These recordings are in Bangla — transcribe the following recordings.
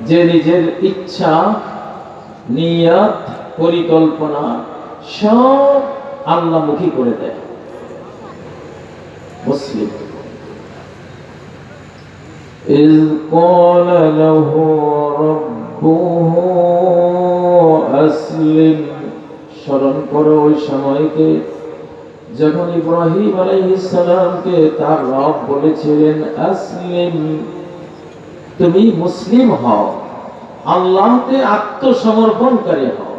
যে নিজের ইচ্ছা, নিয়ত, পরিকল্পনা সব আল্লাহমুখী করে দেয়। মুসলিম إذ قال له ربه أسلم স্মরণ করো ওই সময়কে যখন ইব্রাহিম আলাইহিস সালামকে তার রব বলেছিলেন আসলিম, তুমি মুসলিম হও, আল্লাহকে আত্মসমর্পণকারী হও,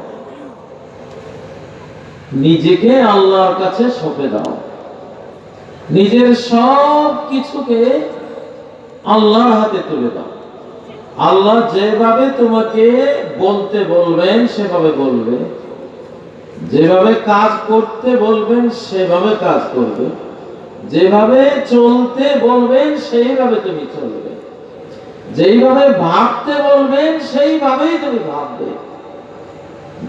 নিজেকে আল্লাহর কাছে সঁপে দাও, নিজের সব কিছুকে আল্লাহর হাতে তুলে দাও। আল্লাহ যেভাবে তোমাকে বলতে বলবেন সেভাবে বলবে, যেভাবে কাজ করতে বলবেন সেভাবে কাজ করবে, যেভাবে চলতে বলবেন সেইভাবে তুমি চলবে, যেইভাবে ভাবতে বলবেন সেইভাবেই তুমি ভাববে,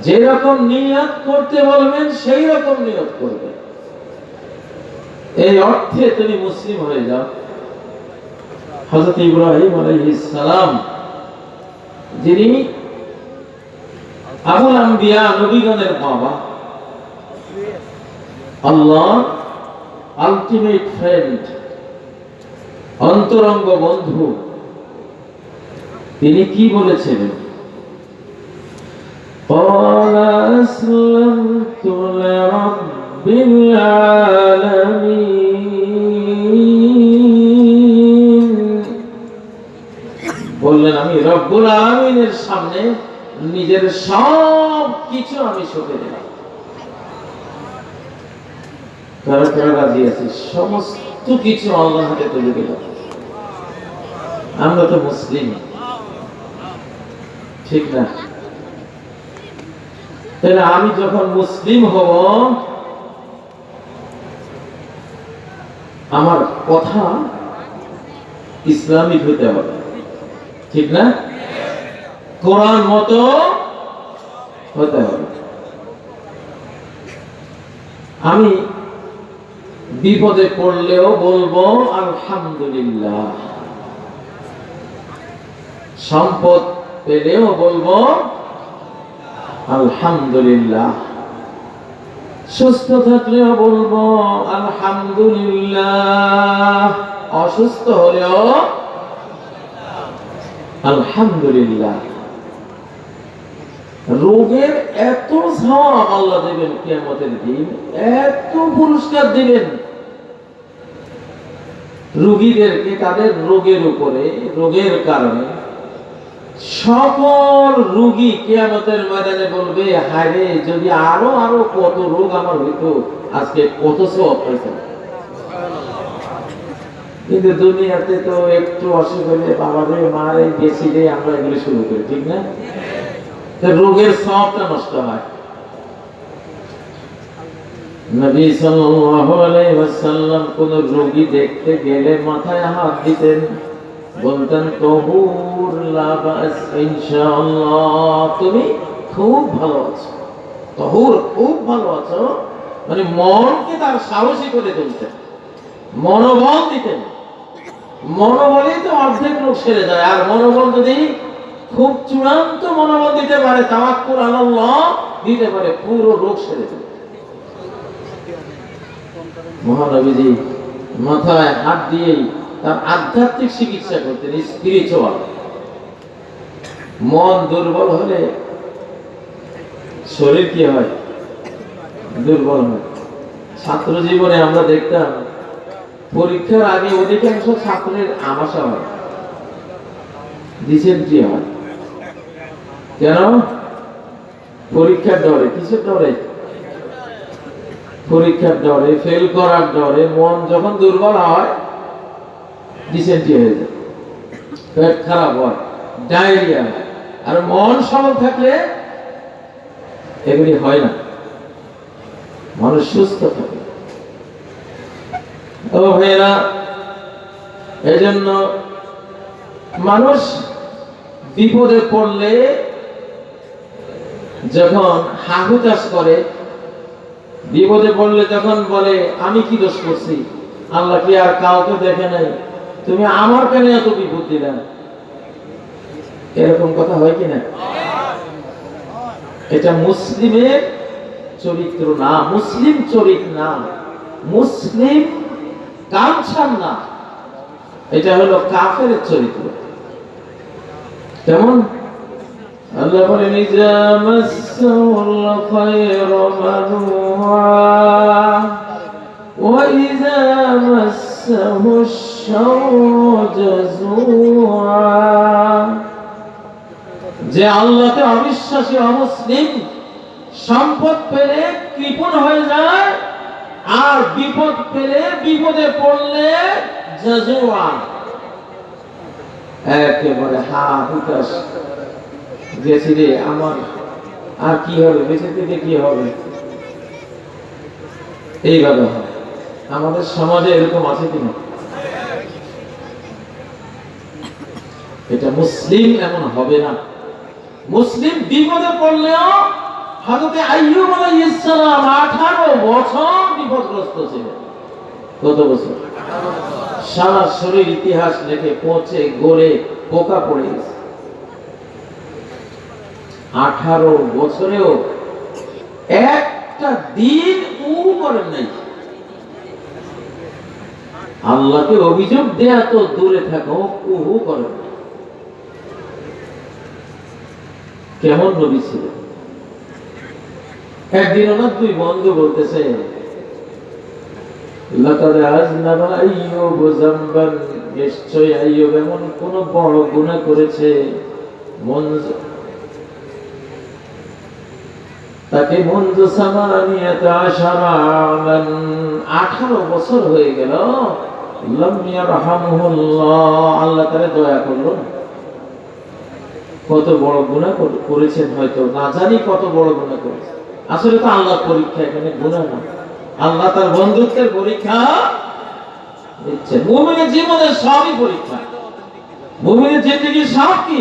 যেরকম নিয়ত করতে বলবেন সেই রকম নিয়ত করবে। এই অর্থে তুমি মুসলিম হয়ে যাও। হযরত ইব্রাহিম আলাইহিস সালাম, যিনি আবুল আম্বিয়া, নবীগণের বাবা, আল্লাহ আলটিমেট ফ্রেন্ড, অন্তরঙ্গ বন্ধু, তিনি কি বলেছিলেন? قال أسلمت لرب العالمين, বললেন আমি রব্বুল আলামিনের সামনে নিজের সব কিছু আমি সঁপে দিলাম। কারা কারা রাজি আছে? সমস্ত কিছু আল্লাহর হাতে তুলে দিলাম। আমরা তো মুসলিম, ঠিক না? তাহলে আমি যখন মুসলিম হব, আমার কথা ইসলামিক হতে হবে, ঠিক না? কোরআন মতো হতে হবে। আমি বিপদে পড়লেও বলবো আলহামদুলিল্লাহ, সম্পদ পেলেও বলবো আলহামদুলিল্লাহ, সুস্থ থাকলেও বলবো আলহামদুলিল্লাহ, অসুস্থ হলেও আলহামদুলিল্লাহ। রোগের এত সওয়াব আল্লাহ দেবেন কিয়ামতের দিন, এত পুরস্কার দিবেন রোগীদেরকে তাদের রোগের উপরে, রোগের কারণে। সকল রোগী কিয়ামতের ময়দানে বলবে, হায় রে, যদি আরো আরো কত রোগ আমার হইতো, আজকে কত সওয়াব পাইতাম। কিন্তু দুনিয়াতে তো একটু অসুখ হলে বাবারে মারে গেছি রে, আমরা এগুলো শুরু করি, ঠিক না? রোগের সওয়াবটা নষ্ট হয়। নবী সাল্লাল্লাহু আলাইহি ওয়াসাল্লাম কোন রোগী দেখতে গেলে মাথায় হাত দিতেন, বলতেন তহুর লা বাস ইনশাআল্লাহ, তুমি খুব ভালো আছো, তহুর খুব ভালো আছো, মানে মনকে তার সাহসী করে তুলতেন, মনোবল দিতেন। মনোবলই তো অর্ধেক রোগ সেরে যায়। আর মনোবল যদি খুব চূড়ান্ত মনোবল দিতে পারে, তাওয়াক্কুল আলাল্লাহ দিতে পারে, পুরো রোগ সেরে যায়। মহানবীজি মাথায় হাত দিয়েই তার আধ্যাত্মিক চিকিৎসা করতেন, স্পিরিচুয়াল। মন দুর্বল হলে শরীর কি হয়? দুর্বল হয়। ছাত্র জীবনে আমরা দেখতাম পরীক্ষার আগে অধিকাংশ ছাত্রের আমাশা হয়, ডিসেন্ট্রি হয়। কেন? পরীক্ষার ডরে। কিসের ডরে? পরীক্ষার ডরে, ফেল করার ডরে। মন যখন দুর্বল হয় ডিসেন্ট্রি হয়ে যায়, পেট খারাপ হয়, ডায়রিয়া হয়। আর মন সবল থাকলে এগুলি হয় না, মানুষ সুস্থ থাকে। ও ভাইয়েরা, এই জন্য মানুষ বিপদে পড়লে যখন হাহুতাশ করে, বিপদে পড়লে যখন বলে আমি কি দোষ করছি, আল্লাহ কি আর কাউকে দেখে নাই, তুমি আমার কেন এত বিপদ দিলা? এরকম কথা হয় কিনা? এটা মুসলিমের চরিত্র না, মুসলিম চরিত্র না, মুসলিম কালচার না, এটা হলো কাফেরের চরিত্র। কেমন? আল্লাহ বলেন ইজা মাসসাহুল খায়রু মানুআ ওয়া ইজা মাসসাহুশ শাররু জাযুআ। যে আল্লাহকে অবিশ্বাসী অমুসলিম সম্পদ পেলে কৃপণ হয়ে যায়, আর বিপদ পেলে, বিপদে পড়লে জাযুআ, একেবারে হুতাশ, গেছি রে, আমার আর কি হবে, বেঁচে থেকে কি হবে, এইভাবে হয়। আমাদের সমাজে এরকম আছে কিনা? এটা মুসলিম এমন হবে না। মুসলিম বিপদে পড়লেও, হযরত আইয়ুব আলাইহিস সালাম 18 বছর বিপদগ্রস্ত ছিলেন। কত বছর? সারা শরীর ইতিহাস লেখে পচে গলে পোকা পড়ে গেছে। 18 বছরেও একটা দিন করেন নাই। আল্লাহকে অভিযোগ দেয়া তো দূরে থাকো, করেন নাই। কেমন নবী ছিলেন? একদিন ওনার দুই বন্ধু বলতেছে, লাকাদ আযনাবা আইয়ুব যামবান, নিশ্চয় আইয়ুব এমন কোন বড় গুনাহ করেছে, তাকে মুনযু সামানিয়াতা আশারা আমান, 18 বছর হয়ে গেল, লাম ইয়ারহামুহুল্লাহ, আল্লাহ তাআলা দয়া করলো না। কত বড় গুনাহ করেছেন, হয়তো না জানি কত বড় গুনাহ করেছেন। আসলে তো আল্লাহর পরীক্ষা, এখানে গুনাহ না, আল্লাহ তার বন্ধুত্বের পরীক্ষা দিচ্ছেন। মুমিনের জীবনের সবই পরীক্ষা, মুমিনের জিন্দেগি সব কি।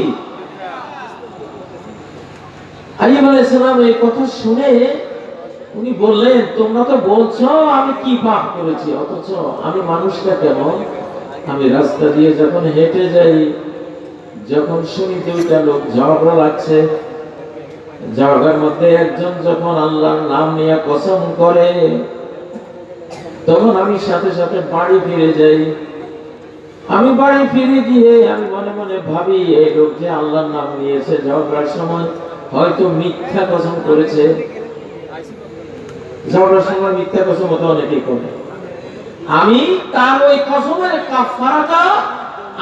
আইয়ুব আলাইহিস সালাম এই কথা শুনে উনি বললেন, তোমরা তো বলছো আমি কি পাপ করেছি, অথচ আমি মানুষটা কেমন। আমি রাস্তা দিয়ে যখন হেঁটে যাই, যখন শুনি দুইটা লোক ঝগড়া লাগছে, ঝগড়ার মধ্যে একজন যখন আল্লাহর নাম নিয়ে কসম করে, তখন আমি সাথে সাথে বাড়ি ফিরে যাই। আমি বাড়ি ফিরে গিয়ে আমি মনে মনে ভাবি, এই লোক যে আল্লাহর নাম নিয়েছে, ঝগড়ার সময় হয়তো মিথ্যা কসম করেছে। ঝগড়ার সময় মিথ্যা কসম তো অনেকেই করে। আমি তার ওই কসমের কাফারাটা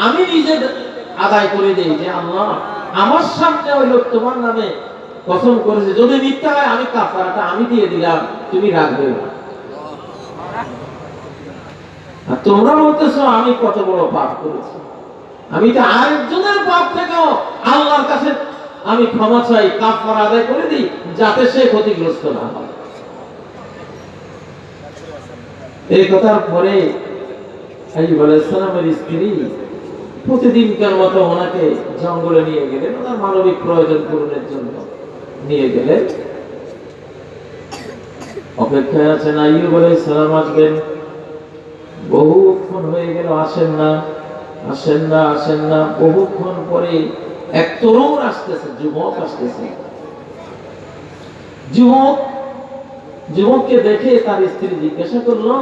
আমি নিজে আদায় করে দেই, যে আল্লাহ আমার সামনে ওই লোক তোমার নামে কসম করেছে, যদি মিথ্যা হয় আমি কাফারাটা আমি দিয়ে দিলাম, তুমি রাখবে না। আর তোমরা বলতেছো আমি কত বড় পাপ করেছি, আমি তো আরেকজনের পাপ থেকেও আল্লাহর কাছে আমি ক্ষমা চাই, কাফারা আদায় করে দিই, যাতে সে ক্ষতিগ্রস্ত না হয়। এই কথার পরে আইয়ুব আলাইহিস সালামের স্ত্রী প্রতিদিনকার মতো ওনাকে জঙ্গলে নিয়ে গেলেন, ওনার মানবিক প্রয়োজন পূরণের জন্য নিয়ে গেলেন। অপেক্ষায় আছেন আইয়ুব আলাইহিস সালাম আসবেন। বহুক্ষণ হয়ে গেল, আসেন না, আসেন না, আসেন না। বহুক্ষণ পরে এক তরুণ আসতেছে, যুবক আসতেছে। যুবককে দেখে তার স্ত্রী জিজ্ঞাসা করলো,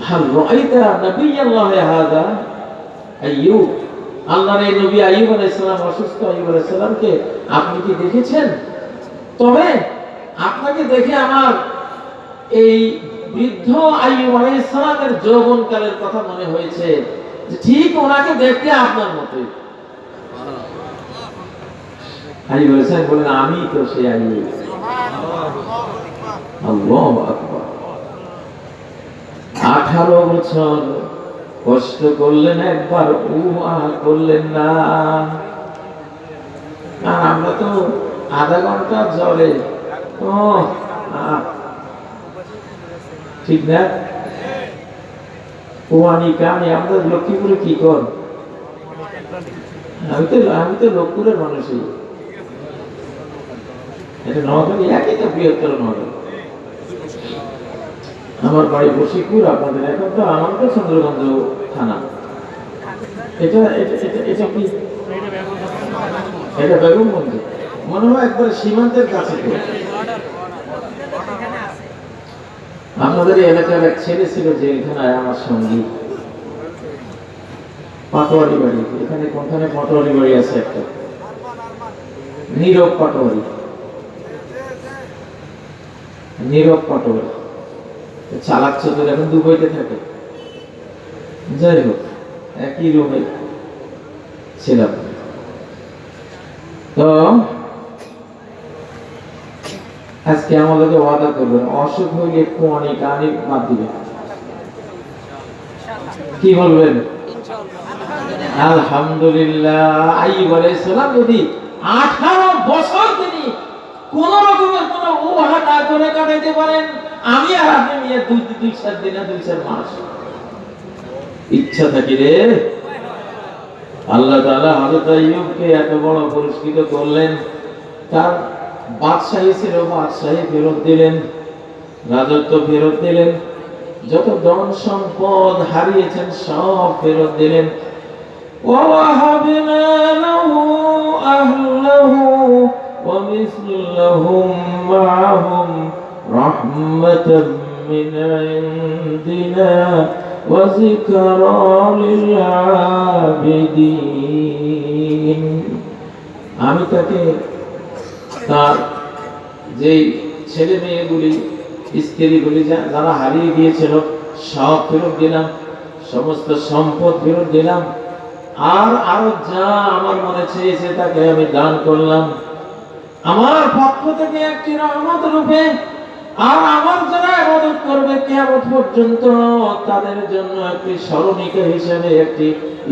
হাল রাআইতা নবিয়াল্লাহি হাযা আইয়ুব, আল্লাহর এই নবী আইয়ুব আলাইহিস সালাম, অসুস্থ আইয়ুব আলাইহিস সালামকে আপনি কি দেখেছেন? তবে আপনাকে দেখে আমার এই বৃদ্ধ আইয়ুব আলাইহিস সালামের যৌবনকালের কথা মনে হয়েছে, যে ঠিক ওনাকে দেখতে আপনার মতোই। আইয়ুব আলাইহিস সালাম বলেন, আমি তো সেই আইয়ুব। আল্লাহু আকবার। 18 বছর কষ্ট করলেন, একবার করলেন না। আর আমরা তো আধা ঘন্টা জ্বরে, ঠিক না? আমরা লক্ষ্মীপুরে কি কর, আমি তো লক্ষ্মীপুরের মানুষই, এটা নোয়াখালী একই তো, বৃহত্তর নোয়াখালী। আমার বাড়ি বশিকপুর, আপনাদের এখন তো আমার তো চন্দ্রগঞ্জ থানা। এটা এটা এটা এটা কি এটা বেগম মন্দির, মনে হয় একবার সীমান্তের কাছে। তো আমাদের এলাকার এক ছেলে ছিল জেলখানায় আমার সঙ্গী, পাটোয়ারি বাড়ি। এখানে কোনখানে পাটোয়ারি বাড়ি আছে একটা, নীরব পাটোয়ারি, নীরব পাটোয়ারি। চালাক চতুর, এখন দুবাইতে থাকে। যাই হোক, একই রুমে ছিলাম। তো আজকে আমাদেরকে ওয়াদা করবেন, অসুখ হইলে একটু অনেক আনি বাদ দিবে। কি বলবেন? আলহামদুলিল্লাহ। আইয়ুব আলাইহিস সালাম যদি 18 বছর তিনি কোন রকমের কোন উহা না করে কাটাইতে পারেন, আমি আর আপনি নিয়ে 2-4 দিন না 2-4 মাস ইচ্ছা থাকি রে। আল্লাহ তাআলা হযরত আইয়ুবকে এত বড় পুরস্কৃত করলেন, তার বাদশাহী ছিল, বাদশাহী ফেরত দিলেন, রাজত্ব ফেরত দিলেন, যত ধন সম্পদ হারিয়েছেন সব ফেরত দিলেন। وَوَهَبْنَا لَهُ أَهْلَهُ وَمِثْلَهُم مَّعَهُمْ رَحْمَةً مِّنْ عِندِنَا وَذِكْرَىٰ لِلْعَابِدِينَ। আমি তাকে তার যেই ছেলে মেয়েগুলি, স্ত্রীগুলি যারা হারিয়ে গিয়েছিল সব ফেরত দিলাম, সমস্ত সম্পদ ফেরত দিলাম, আর আরো যা আমার মনে চেয়েছে তাকে আমি দান করলাম আমার পক্ষ থেকে একটি রহমত রূপে। আর আমার যারা ইবাদত করবে কিয়ামত পর্যন্ত, তাদের জন্য একটি স্মরণিকা হিসেবে, একটি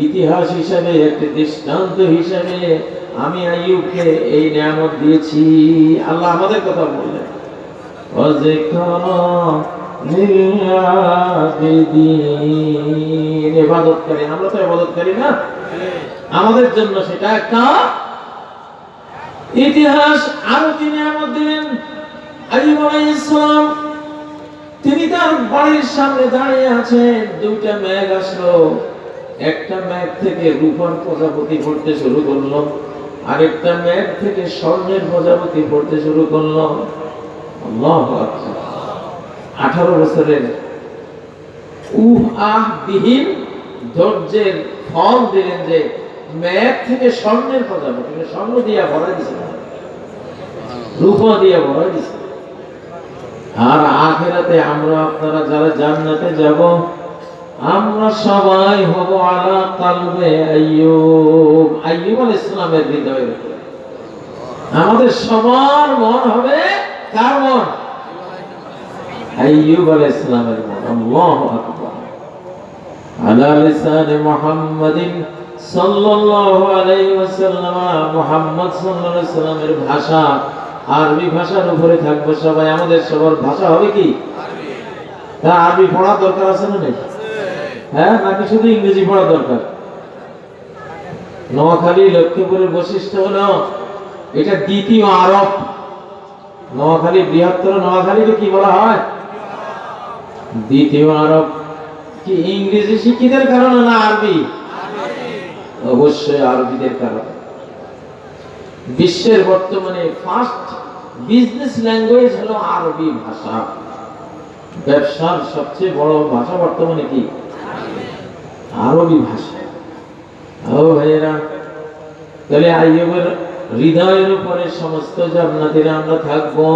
ইতিহাস হিসেবে, একটি দৃষ্টান্ত হিসেবে আমি আইয়ুবকে এই নিয়ামত দিয়েছি। আল্লাহ আমাদের কথা বললেন, ইবাদতকারী। আমরা তো ইবাদতকারী না, আমাদের জন্য সেটা একটা ইতিহাস। আরো কি নিয়ামত দিলেন আইয়ুব আলাইহিস সালাম। তিনি তার বাড়ির সামনে দাঁড়িয়ে আছেন, দুইটা মেঘ আসলো, একটা মেঘ থেকে রূপার প্রজাপতি পড়তে শুরু করলো, আরেকটা মেঘ থেকে স্বর্ণের প্রজাপতি পড়তে শুরু করলো। আল্লাহু আকবার। 18 বছরের বিহীন ধৈর্যের ফল দিলেন যে মেঘ থেকে স্বর্ণের প্রজাপতি, স্বর্ণ দিয়া ভরা দিছে, রূপা দিয়া ভরা দিছে। আর আখিরাতে আমরা আপনারা যারা জান্নাতে যাব, আমরা সবাই হব আলা কালবে আইয়ুব। আইয়ুব আলাইহিস সালামের হৃদয়ে আমাদের সবার মন হবে কার মন? আইয়ুব আলাইহিস সালামের মন। আল্লাহু আকবার। আলা লিসানি মুহাম্মাদিন সাল্লাল্লাহু আলাইহি ওয়াসাল্লাম। মুহাম্মদ সাল্লাল্লাহু আলাইহি ওয়াসাল্লামের ভাষা আরবি ভাষার উপরে থাকবে সবাই। আমাদের সবার ভাষা হবে কি? আরবি। তা আরবি পড়া দরকার আছে না নেই? হ্যাঁ, নাকি শুধু ইংরেজি পড়া দরকার? নোয়াখালী লক্ষ্মীপুরের বৈশিষ্ট্য হলো এটা দ্বিতীয় আরব। নোয়াখালী বৃহত্তর নোয়াখালীকে কি বলা হয়? দ্বিতীয় আরব। কি ইংরেজি শিক্ষিতের কারণে না আরবি? অবশ্যই আরবিদের কারণে। বিশ্বের বর্তমানে ফার্স্ট বিজনেস ল্যাঙ্গুয়েজ হলো আরবি ভাষা। ব্যবসার সবচেয়ে বড় ভাষা বর্তমানে কি? আরবি ভাষা। ও ভাইয়েরা, তাহলে আইয়ুবের হৃদয়ের উপরে সমস্ত জান্নাতীরা আমরা থাকবো।